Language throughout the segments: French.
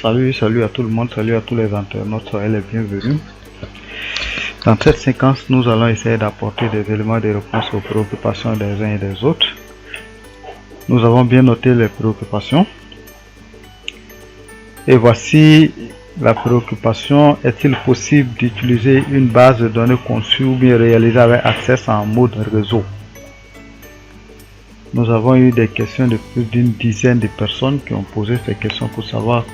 Salut à tout le monde, salut à tous les internautes, soyez les bienvenus. Dans cette séquence, nous allons essayer d'apporter des éléments de réponse aux préoccupations des uns et des autres. Nous avons bien noté les préoccupations. Et voici la préoccupation: est-il possible d'utiliser une base de données conçue ou bien réalisée avec Access en mode réseau? Nous avons eu des questions de plus d'une dizaine de personnes qui ont posé ces questions pour savoir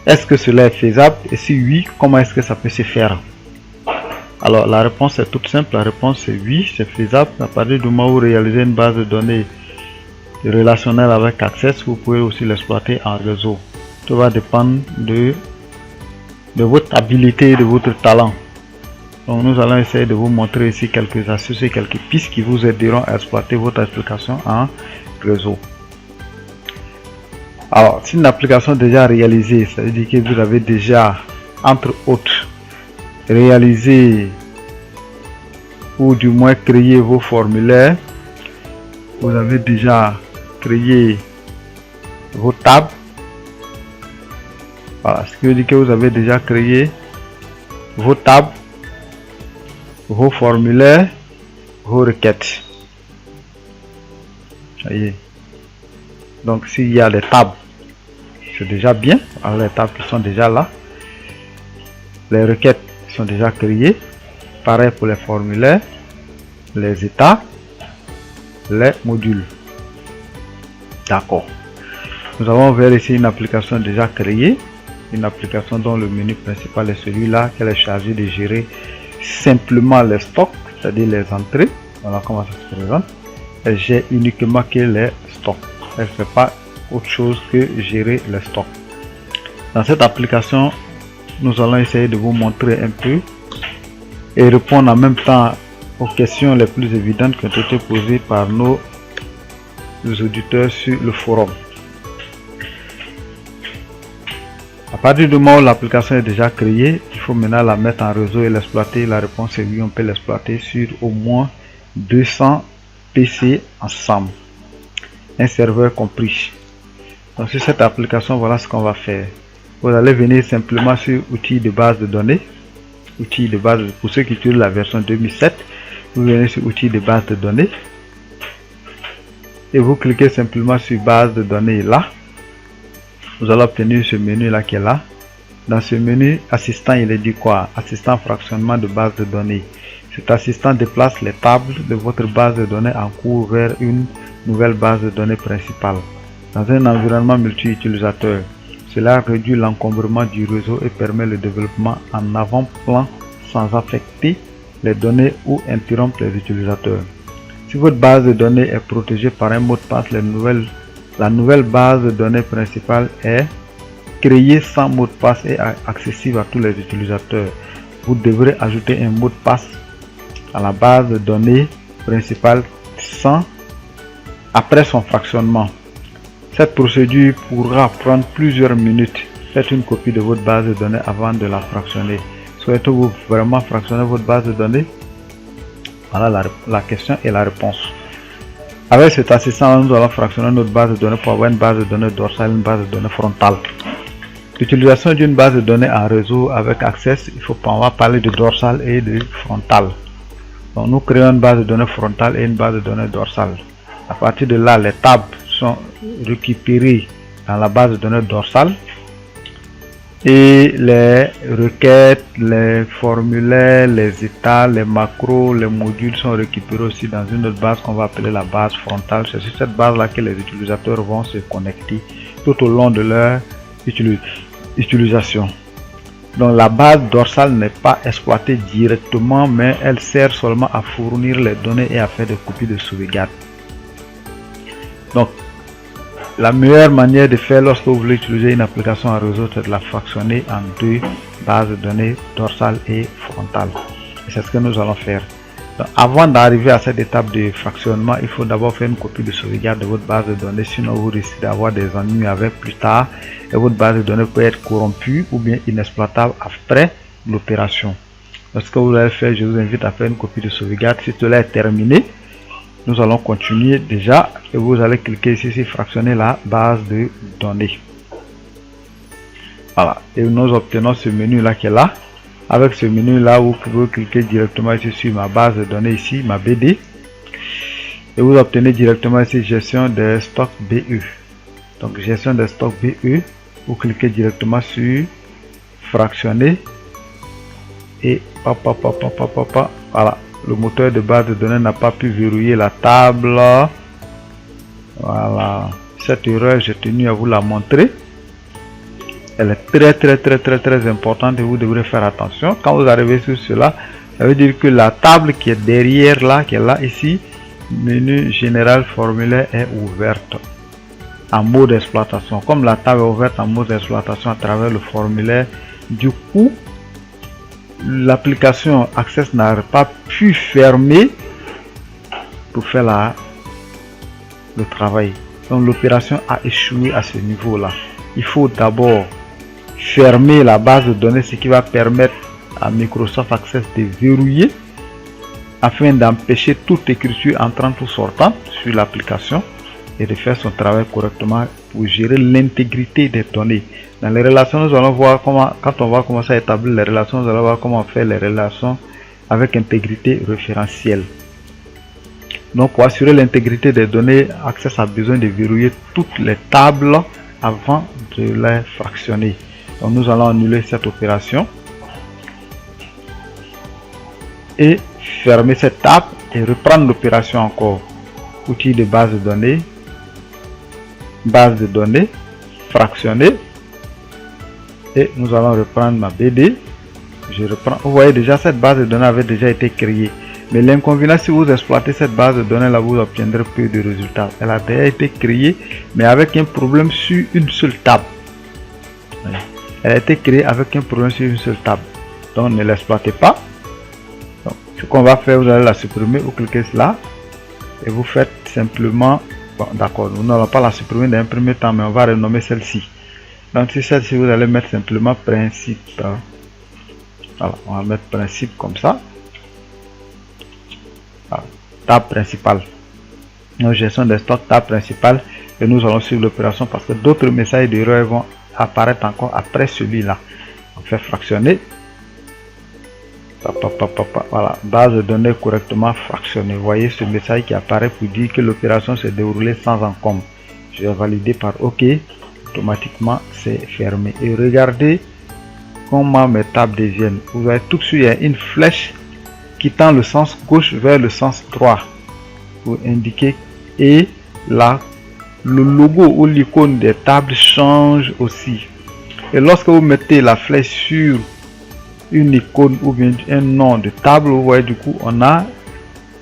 est-ce que cela est faisable, et si oui, comment est-ce que ça peut se faire? Alors la réponse est toute simple, la réponse est oui, c'est faisable. À partir du moment où vous réalisez une base de données relationnelle avec Access, vous pouvez aussi l'exploiter en réseau. Tout va dépendre de votre habilité et de votre talent. Donc nous allons essayer de vous montrer ici quelques astuces et quelques pistes qui vous aideront à exploiter votre application en réseau. Alors, si une application est déjà réalisée, ça veut dire que vous avez déjà, entre autres, réalisé ou du moins créé vos formulaires. Vous avez déjà créé vos tables. Voilà, ce qui veut dire que vous avez déjà créé vos tables, vos formulaires, vos requêtes. Voyez. Donc s'il y a des tables, c'est déjà bien. Alors, les tables qui sont déjà là, les requêtes sont déjà créées. Pareil pour les formulaires, les états, les modules. D'accord. Nous avons vers ici une application déjà créée, une application dont le menu principal est celui-là, qu'elle est chargée de gérer simplement les stocks, c'est-à-dire les entrées. Voilà comment ça se présente. Elle gère uniquement que les stocks. Elle ne fait pas autre chose que gérer les stocks. Dans cette application, nous allons essayer de vous montrer un peu et répondre en même temps aux questions les plus évidentes qui ont été posées par nos auditeurs sur le forum. À partir du moment où l'application est déjà créée, il faut maintenant la mettre en réseau et l'exploiter. La réponse est oui, on peut l'exploiter sur au moins 200 PC ensemble, un serveur compris. Donc sur cette application, voilà ce qu'on va faire. Vous allez venir simplement sur outils de base de données, outils de base, pour ceux qui utilisent la version 2007, vous venez sur outils de base de données et vous cliquez simplement sur base de données là. Vous allez obtenir ce menu là qui est là. Dans ce menu, assistant, il est dit quoi? Assistant fractionnement de base de données. Cet assistant déplace les tables de votre base de données en cours vers une nouvelle base de données principale. Dans un environnement multi-utilisateur, cela réduit l'encombrement du réseau et permet le développement en avant-plan sans affecter les données ou interrompre les utilisateurs. Si votre base de données est protégée par un mot de passe, la nouvelle base de données principale est créée sans mot de passe et accessible à tous les utilisateurs. Vous devrez ajouter un mot de passe à la base de données principale après son fractionnement. Cette procédure pourra prendre plusieurs minutes. Faites une copie de votre base de données avant de la fractionner. Souhaitez-vous vraiment fractionner votre base de données? Voilà la question et la réponse. Avec cet assistant, nous allons fractionner notre base de données pour avoir une base de données dorsale et une base de données frontale. L'utilisation d'une base de données en réseau avec Access, on va parler de dorsale et de frontale. Donc nous créons une base de données frontale et une base de données dorsale. À partir de là, les tables sont récupérées dans la base de données dorsale et les requêtes, les formulaires, les états, les macros, les modules sont récupérés aussi dans une autre base qu'on va appeler la base frontale. C'est sur cette base là que les utilisateurs vont se connecter tout au long de leur utilisation. Donc la base dorsale n'est pas exploitée directement, mais elle sert seulement à fournir les données et à faire des copies de sauvegarde. Donc la meilleure manière de faire lorsque vous voulez utiliser une application en réseau, c'est de la fractionner en deux bases de données dorsale et frontale. C'est ce que nous allons faire. Donc, avant d'arriver à cette étape de fractionnement, il faut d'abord faire une copie de sauvegarde de votre base de données, sinon vous risquez d'avoir des ennuis avec plus tard et votre base de données peut être corrompue ou bien inexploitable après l'opération. Ce que vous allez faire, je vous invite à faire une copie de sauvegarde. Si cela est terminé, nous allons continuer déjà et vous allez cliquer ici sur fractionner la base de données. Voilà, et nous obtenons ce menu là qui est là. Avec ce menu là, vous pouvez cliquer directement ici sur ma base de données ici, ma BD, et vous obtenez directement ici gestion des stocks BE. Donc gestion des stocks BE, vous cliquez directement sur fractionner et voilà, le moteur de base de données n'a pas pu verrouiller la table. Voilà, cette erreur j'ai tenu à vous la montrer. Elle est très importante et vous devrez faire attention. Quand vous arrivez sur cela, ça veut dire que la table qui est derrière là, qui est là ici, menu général formulaire est ouverte en mode d'exploitation. Comme la table est ouverte en mode d'exploitation à travers le formulaire, du coup l'application Access n'a pas pu fermer pour faire le travail. Donc l'opération a échoué à ce niveau là. Il faut d'abord fermer la base de données, ce qui va permettre à Microsoft Access de verrouiller afin d'empêcher toute écriture entrante ou sortante sur l'application et de faire son travail correctement pour gérer l'intégrité des données. Dans les relations, nous allons voir comment, quand on va commencer à établir les relations, nous allons voir comment faire les relations avec intégrité référentielle. Donc pour assurer l'intégrité des données, Access a besoin de verrouiller toutes les tables avant de les fractionner. Donc nous allons annuler cette opération et fermer cette table et reprendre l'opération encore. Outil de base de données, fractionner, et nous allons reprendre ma BD. Je reprends. Vous voyez déjà cette base de données avait déjà été créée, mais l'inconvénient, si vous exploitez cette base de données là, vous obtiendrez peu de résultats. Elle a déjà été créée mais avec un problème sur une seule table. Elle a été créée avec un problème sur une seule table, donc ne l'exploitez pas. Donc, ce qu'on va faire, vous allez la supprimer, vous cliquez là et vous faites simplement, bon, d'accord, nous n'allons pas la supprimer dans un premier temps, mais on va renommer celle-ci. Donc sur celle-ci, vous allez mettre simplement principe. Voilà, on va mettre principe comme ça. Voilà, table principale. Nos gestion des stocks, table principale, et nous allons suivre l'opération parce que d'autres messages d'erreur vont apparaître encore après celui-là. On fait fractionner. Voilà, base de données correctement fractionnée. Vous voyez ce message qui apparaît pour dire que l'opération s'est déroulée sans encombre. Je vais valider par OK. Automatiquement, c'est fermé. Et regardez comment mes tables deviennent. Vous voyez tout de suite, il y a une flèche qui tend le sens gauche vers le sens droit pour indiquer, et là le logo ou l'icône des tables change aussi. Et lorsque vous mettez la flèche sur une icône ou bien un nom de table, vous voyez du coup on a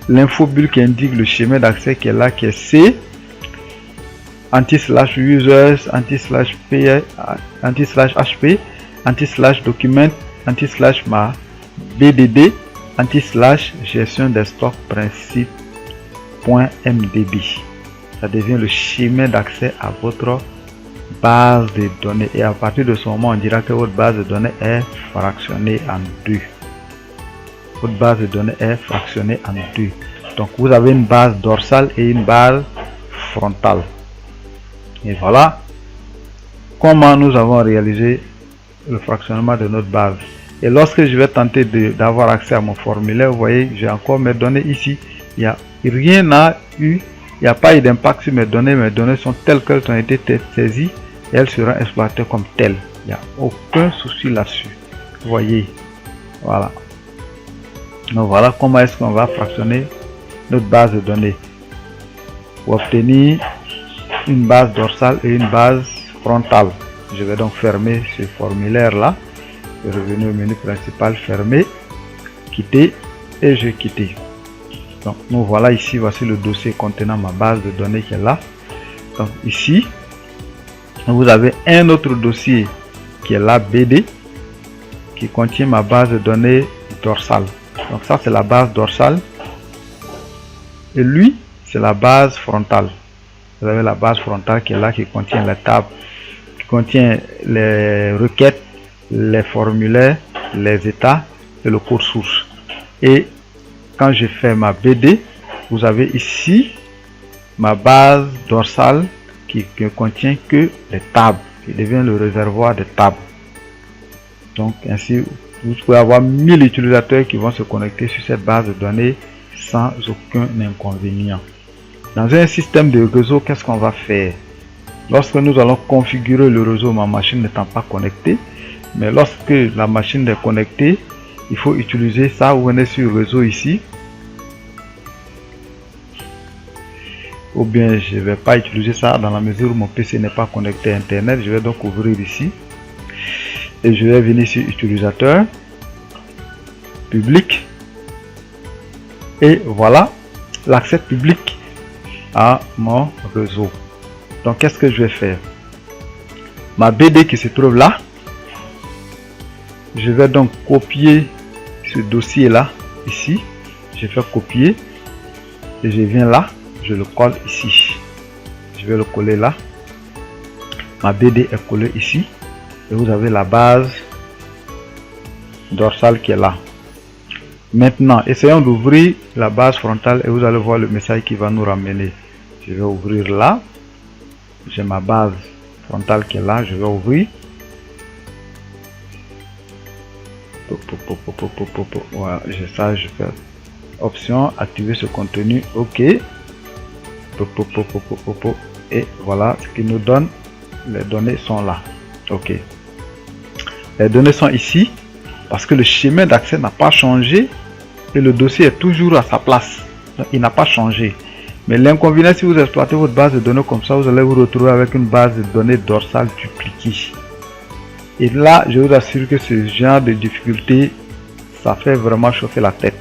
l'infobulle qui indique le schéma d'accès qui est là, qui est C /users /p /hp /document /ma bdd /gestion des stocks principe.mdb. Ça devient le schéma d'accès à votre base de données, et à partir de ce moment on dira que votre base de données est fractionnée en deux. Votre base de données est fractionnée en deux. Donc vous avez une base dorsale et une base frontale. Et voilà comment nous avons réalisé le fractionnement de notre base. Et lorsque je vais tenter d'avoir accès à mon formulaire, vous voyez, j'ai encore mes données ici. Il n'y a rien à eu, il n'y a pas eu d'impact sur mes données. Mes données sont telles qu'elles ont été saisies et elles seront exploitées comme telles. Il n'y a aucun souci là-dessus. Vous voyez, voilà. Donc voilà comment est-ce qu'on va fractionner notre base de données pour obtenir une base dorsale et une base frontale. Je vais donc fermer ce formulaire là. Je vais revenir au menu principal, fermer, quitter, et je quitte. Donc nous voilà ici, voici le dossier contenant ma base de données qui est là. Donc ici vous avez un autre dossier qui est là, BD, qui contient ma base de données dorsale. Donc ça c'est la base dorsale et lui c'est la base frontale. Vous avez la base frontale qui est là, qui contient la table, qui contient les requêtes, les formulaires, les états et le code source. Et quand je fais ma BD, vous avez ici ma base dorsale qui ne contient que les tables, qui devient le réservoir des tables. Donc ainsi, vous pouvez avoir 1000 utilisateurs qui vont se connecter sur cette base de données sans aucun inconvénient. Dans un système de réseau, qu'est-ce qu'on va faire? Lorsque nous allons configurer le réseau, ma machine n'étant pas connectée, mais lorsque la machine est connectée, il faut utiliser ça. Vous venez sur le réseau ici, ou bien je ne vais pas utiliser ça dans la mesure où mon PC n'est pas connecté à internet. Je vais donc ouvrir ici et je vais venir sur utilisateur public, et voilà l'accès public à mon réseau. Donc qu'est-ce que je vais faire? Ma BD qui se trouve là, je vais donc copier ce dossier là ici. Je fais copier et je viens là, je le colle ici. Je vais le coller là. Ma BD est collée ici et vous avez la base dorsale qui est là. Maintenant, essayons d'ouvrir la base frontale et vous allez voir le message qui va nous ramener. Je vais ouvrir là. J'ai ma base frontale qui est là. Je vais ouvrir. Voilà, j'ai ça. Je fais option, activer ce contenu. OK. Et voilà ce qui nous donne. Les données sont là. OK. Les données sont ici parce que le chemin d'accès n'a pas changé. Et le dossier est toujours à sa place. Donc, il n'a pas changé. Mais l'inconvénient, si vous exploitez votre base de données comme ça, vous allez vous retrouver avec une base de données dorsale dupliquée. Et là, je vous assure que ce genre de difficulté, ça fait vraiment chauffer la tête.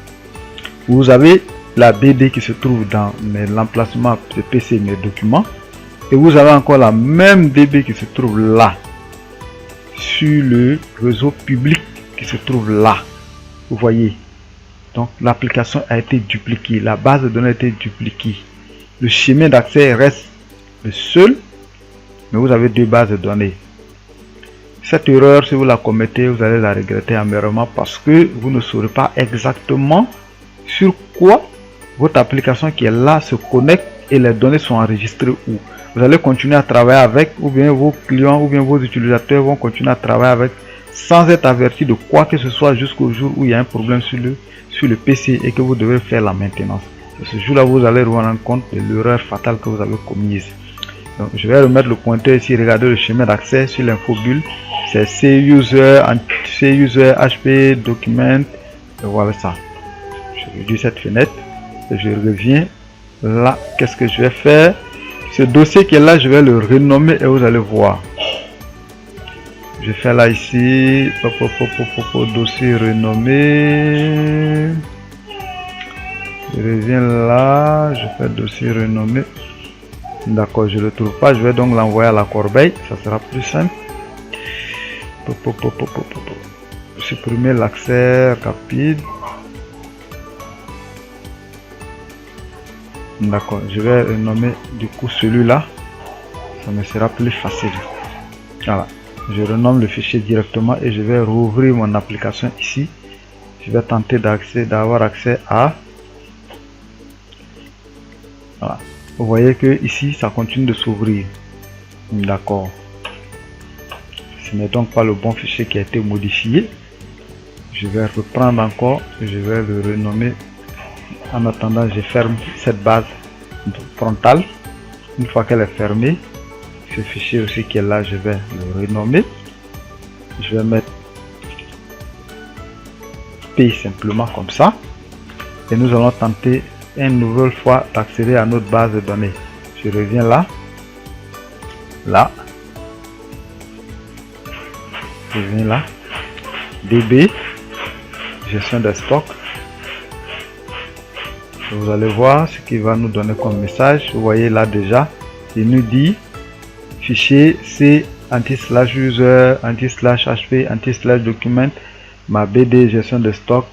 Vous avez la BD qui se trouve dans l'emplacement de PC, mes documents. Et vous avez encore la même DB qui se trouve là. Sur le réseau public qui se trouve là. Vous voyez. Donc l'application a été dupliquée, la base de données a été dupliquée. Le chemin d'accès reste le seul, mais vous avez deux bases de données. Cette erreur, si vous la commettez, vous allez la regretter amèrement parce que vous ne saurez pas exactement sur quoi votre application qui est là se connecte et les données sont enregistrées où. Vous allez continuer à travailler avec, ou bien vos clients ou bien vos utilisateurs vont continuer à travailler avec sans être avertis de quoi que ce soit jusqu'au jour où il y a un problème sur le PC et que vous devez faire la maintenance. C'est ce jour là vous allez vous rendre compte de l'erreur fatale que vous avez commise. Donc je vais remettre le pointeur ici, regardez le chemin d'accès sur l'infobulle, c'est cuser hp document, et voilà ça. Je réduis cette fenêtre et je reviens là. Qu'est-ce que je vais faire? Ce dossier qui est là, je vais le renommer et vous allez voir. Je fais là ici, dossier renommé. Je reviens là, je fais dossier renommé. D'accord, je ne le trouve pas, je vais donc l'envoyer à la corbeille, ça sera plus simple. Supprimer l'accès rapide. D'accord, je vais renommer du coup celui-là, ça me sera plus facile. Voilà. Je renomme le fichier directement et je vais rouvrir mon application ici. Je vais tenter d'avoir accès à. Voilà. Vous voyez que ici ça continue de s'ouvrir. D'accord. Ce n'est donc pas le bon fichier qui a été modifié. Je vais reprendre encore. Je vais le renommer. En attendant, je ferme cette base frontale. Une fois qu'elle est fermée, ce fichier aussi qui est là, je vais le renommer. Je vais mettre P simplement comme ça. Et nous allons tenter une nouvelle fois d'accéder à notre base de données. Je reviens là. Là. Je viens là. DB. Gestion des stocks. Vous allez voir ce qu'il va nous donner comme message. Vous voyez là déjà, il nous dit fichier C /user /hp /document ma BD gestion de stock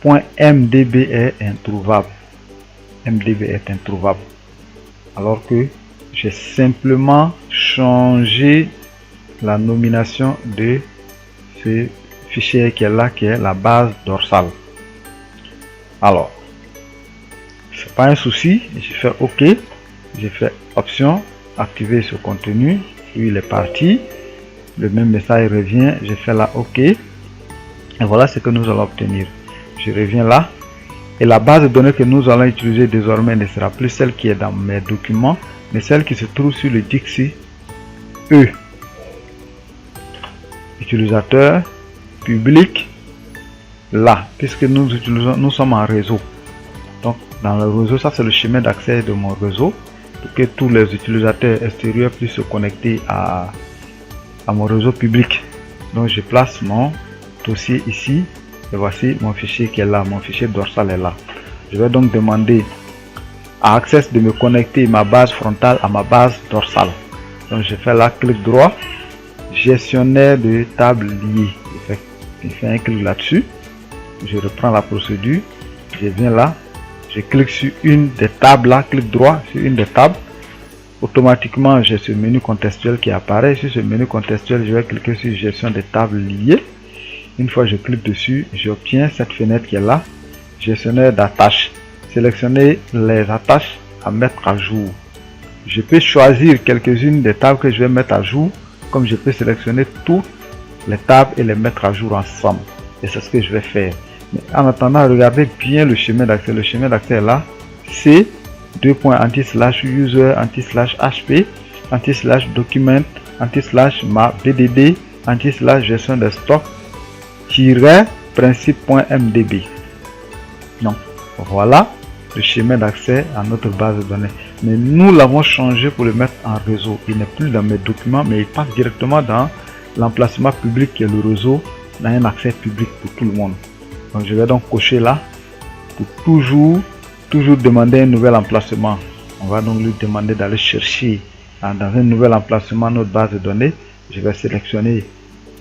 .mdb est introuvable. MDB est introuvable. Alors que j'ai simplement changé la nomination de ce fichier qui est là, qui est la base dorsale. Alors, c'est pas un souci, je fais OK, je fais option, activer ce contenu, puis il est parti. Le même message revient, je fais là OK. Et voilà ce que nous allons obtenir. Je reviens là. Et la base de données que nous allons utiliser désormais ne sera plus celle qui est dans mes documents, mais celle qui se trouve sur le Dixi E. Utilisateur, public, là, puisque nous sommes en réseau. Donc dans le réseau, ça c'est le chemin d'accès de mon réseau, pour que tous les utilisateurs extérieurs puissent se connecter à mon réseau public. Donc je place mon dossier ici, et voici mon fichier qui est là, mon fichier dorsal est là. Je vais donc demander à Access de me connecter ma base frontale à ma base dorsale. Donc je fais là, clic droit, gestionnaire de table liée. Je fais un clic là-dessus, je reprends la procédure, je viens là, je clique sur une des tables là, clic droit sur une des tables. Automatiquement j'ai ce menu contextuel qui apparaît. Sur ce menu contextuel, je vais cliquer sur gestion des tables liées. Une fois je clique dessus, j'obtiens cette fenêtre qui est là, gestionnaire d'attaches. Sélectionner les attaches à mettre à jour. Je peux choisir quelques-unes des tables que je vais mettre à jour, comme je peux sélectionner toutes les tables et les mettre à jour ensemble. Et c'est ce que je vais faire. Mais en attendant, regardez bien le chemin d'accès. Le chemin d'accès est là. C'est :/user :hp :document :ma bdd :gestion des stocks -principe.mdb. Donc voilà le chemin d'accès à notre base de données. Mais nous l'avons changé pour le mettre en réseau. Il n'est plus dans mes documents, mais il passe directement dans l'emplacement public qui est le réseau, dans un accès public pour tout le monde. Donc je vais donc cocher là pour toujours demander un nouvel emplacement. On va donc lui demander d'aller chercher dans un nouvel emplacement notre base de données. Je vais sélectionner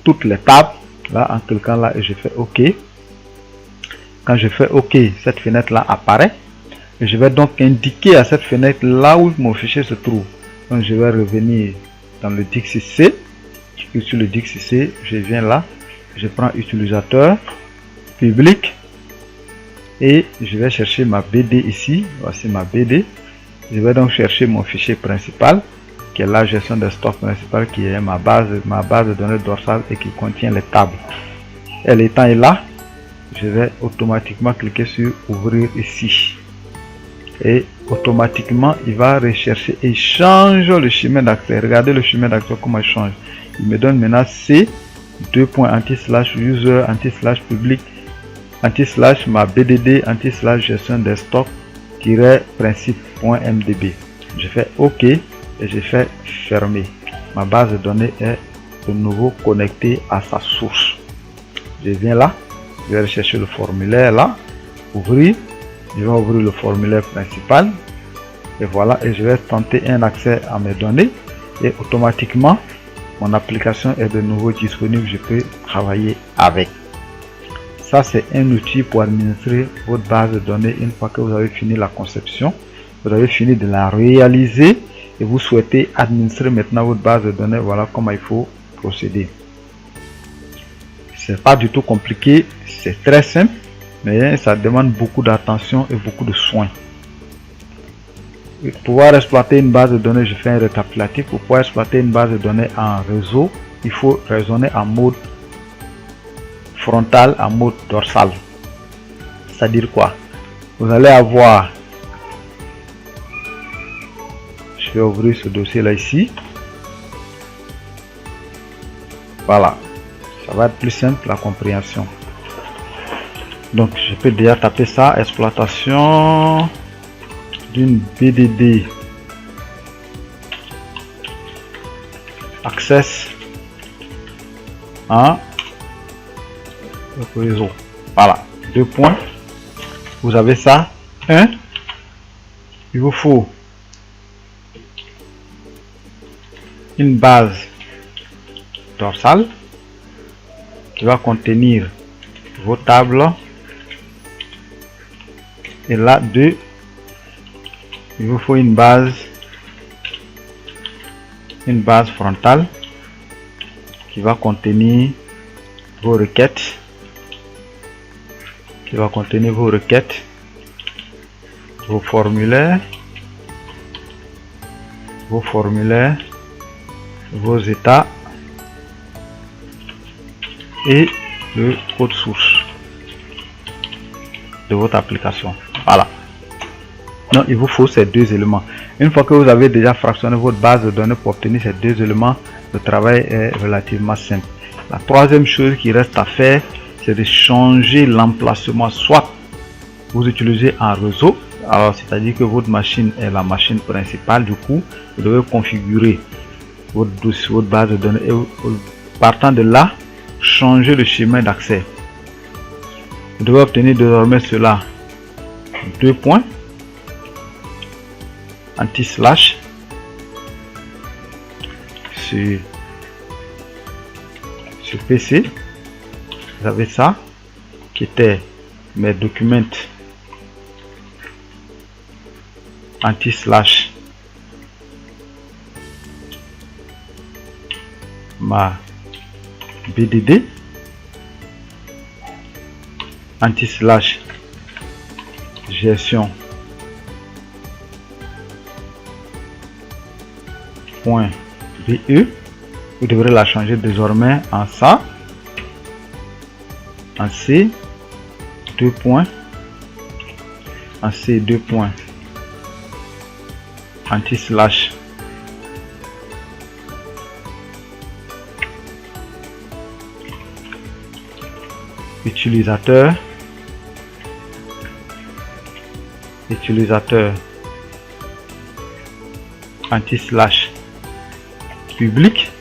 toutes les tables là en cliquant là et je fais OK. Quand je fais OK, cette fenêtre là apparaît et je vais donc indiquer à cette fenêtre là où mon fichier se trouve. Donc je vais revenir dans le Dixi C. Sur le Dixi C, je viens là, je prends utilisateur, public et je vais chercher ma BD ici. Voici ma BD. Je vais donc chercher mon fichier principal qui est la gestion des stocks principal, qui est ma base de données dorsale et qui contient les tables. Elle étant là, je vais automatiquement cliquer sur ouvrir ici et automatiquement il va rechercher et change le chemin d'accès. Regardez le chemin d'accès comment il change. Il me donne maintenant C :/user :public :ma bdd :gestion des stocks -principe.mdb. Je fais OK et je fais fermer. Ma base de données est de nouveau connectée à sa source. Je viens là, je vais rechercher le formulaire là, ouvrir. Je vais ouvrir le formulaire principal et voilà, et je vais tenter un accès à mes données et automatiquement mon application est de nouveau disponible. Je peux travailler avec. Ça c'est un outil pour administrer votre base de données. Une fois que vous avez fini la conception, vous avez fini de la réaliser et vous souhaitez administrer maintenant votre base de données, voilà comment il faut procéder. C'est pas du tout compliqué, c'est très simple, mais ça demande beaucoup d'attention et beaucoup de soins. Pour pouvoir exploiter une base de données, je fais un récapitulatif. Pour pouvoir exploiter une base de données en réseau, il faut raisonner en mode frontal, en mode dorsal. C'est-à-dire quoi? Vous allez avoir, je vais ouvrir ce dossier là ici. Voilà, ça va être plus simple la compréhension. Donc je peux déjà taper ça, exploitation d'une BDD access en réseau. Voilà, 2 points. Vous avez ça. Il vous faut une base dorsale qui va contenir vos tables. Et là, 2, il vous faut une base frontale qui va contenir vos requêtes, vos formulaires, vos états et le code source de votre application. Voilà. Donc il vous faut ces deux éléments. Une fois que vous avez déjà fractionné votre base de données pour obtenir ces deux éléments, le travail est relativement simple. La troisième chose qui reste à faire, c'est de changer l'emplacement. Soit vous utilisez un réseau, alors c'est-à-dire que votre machine est la machine principale, du coup vous devez configurer votre base de données et partant de là, changer le chemin d'accès. Vous devez obtenir désormais cela, 2 points, anti-slash, sur PC, vous avez ça, qui était mes documents, anti-slash, ma BDD, anti-slash, gestion .be. Vous devrez la changer désormais en ça, en C, 2 points, en C, 2 points, anti-slash, utilisateur, anti-slash, public,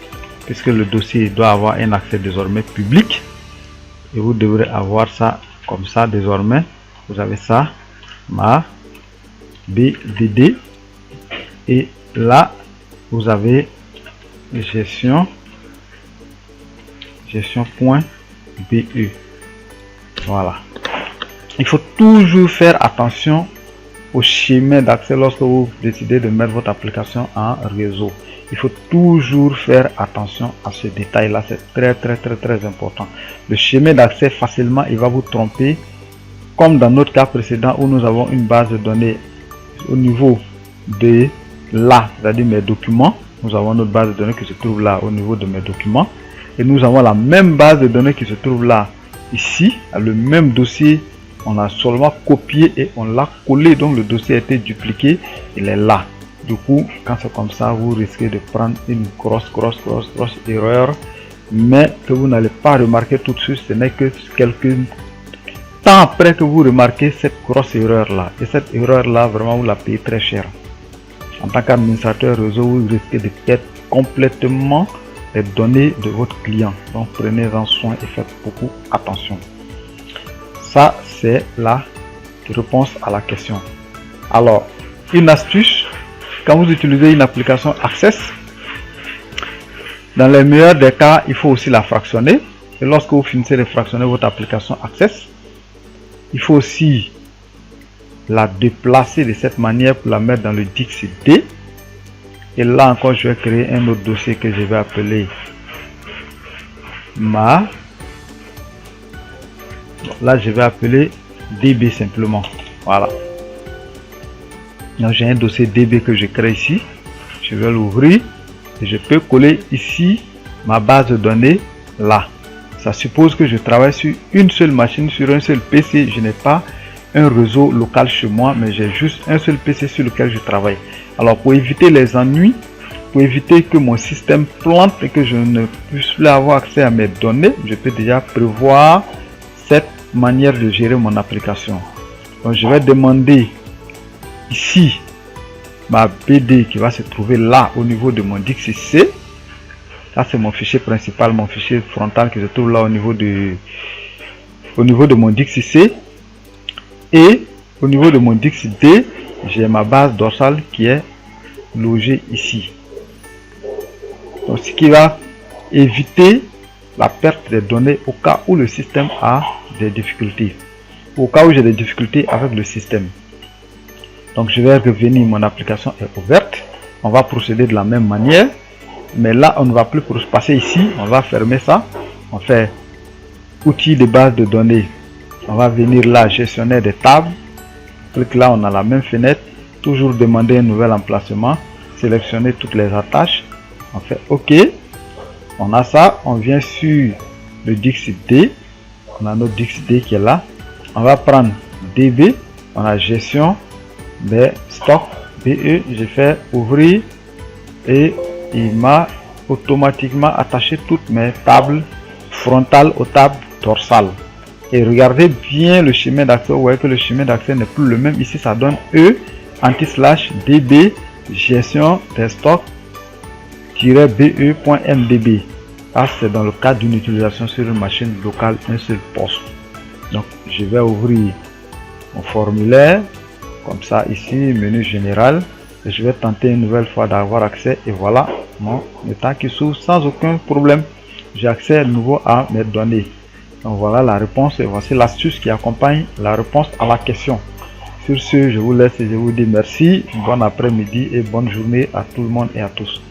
puisque le dossier doit avoir un accès désormais public, et vous devrez avoir ça comme ça désormais. Vous avez ça, ma BDD, et là vous avez gestion.be. Voilà. Il faut toujours faire attention au chemin d'accès lorsque vous décidez de mettre votre application en réseau. Il faut toujours faire attention à ce détail là, c'est très important. Le chemin d'accès, facilement il va vous tromper, comme dans notre cas précédent où nous avons une base de données au niveau de là, c'est-à-dire mes documents. Nous avons notre base de données qui se trouve là au niveau de mes documents, et nous avons la même base de données qui se trouve là ici, le même dossier. On a seulement copié et on l'a collé, donc le dossier a été dupliqué, il est là. Du coup, quand c'est comme ça, vous risquez de prendre une grosse erreur, mais que vous n'allez pas remarquer tout de suite. Ce n'est que quelques temps après que vous remarquez cette grosse erreur là, et cette erreur là, vraiment vous la payez très cher. En tant qu'administrateur réseau, vous risquez de perdre complètement les données de votre client. Donc prenez-en soin et faites beaucoup attention. Ça, c'est la réponse à la question. Alors, une astuce, quand vous utilisez une application Access, dans les meilleurs des cas, il faut aussi la fractionner. Et lorsque vous finissez de fractionner votre application Access, il faut aussi la déplacer de cette manière pour la mettre dans le disque D. Et là encore, je vais créer un autre dossier que je vais appeler ma. Là, je vais appeler DB simplement. Voilà. Donc, j'ai un dossier DB que je crée ici. Je vais l'ouvrir et je peux coller ici ma base de données là. Ça suppose que je travaille sur une seule machine, sur un seul PC. Je n'ai pas un réseau local chez moi, mais j'ai juste un seul PC sur lequel je travaille. Alors, pour éviter les ennuis, pour éviter que mon système plante et que je ne puisse plus avoir accès à mes données, je peux déjà prévoir cette manière de gérer mon application. Donc, je vais demander ici ma BD qui va se trouver là au niveau de mon disque C. Ça, c'est mon fichier principal, mon fichier frontal qui se trouve là au niveau de mon disque C. Et au niveau de mon disque D, j'ai ma base dorsale qui est logée ici. Donc, ce qui va éviter la perte des données au cas où le système a des difficultés. Au cas où j'ai des difficultés avec le système. Donc, je vais revenir, mon application est ouverte. On va procéder de la même manière. Mais là, on ne va plus passer ici. On va fermer ça. On fait outils de base de données. On va venir là, gestionnaire des tables. Clique là, on a la même fenêtre. Toujours demander un nouvel emplacement. Sélectionner toutes les attaches. On fait OK. On a ça. On vient sur le DixD. On a notre DixD qui est là. On va prendre DB. On a gestion des stocks BE. J'ai fait ouvrir et il m'a automatiquement attaché toutes mes tables frontales aux tables dorsales. Et regardez bien le chemin d'accès. Vous voyez que le chemin d'accès n'est plus le même. Ici, ça donne E /DB gestion des stocks -be.mdb. Ça, c'est dans le cadre d'une utilisation sur une machine locale, un seul poste. Donc, je vais ouvrir mon formulaire. Comme ça, ici, menu général. Et je vais tenter une nouvelle fois d'avoir accès. Et voilà mon état qui s'ouvre sans aucun problème. J'ai accès à nouveau à mes données. Donc voilà la réponse et voici l'astuce qui accompagne la réponse à la question. Sur ce, je vous laisse et je vous dis merci. Bon après-midi et bonne journée à tout le monde et à tous.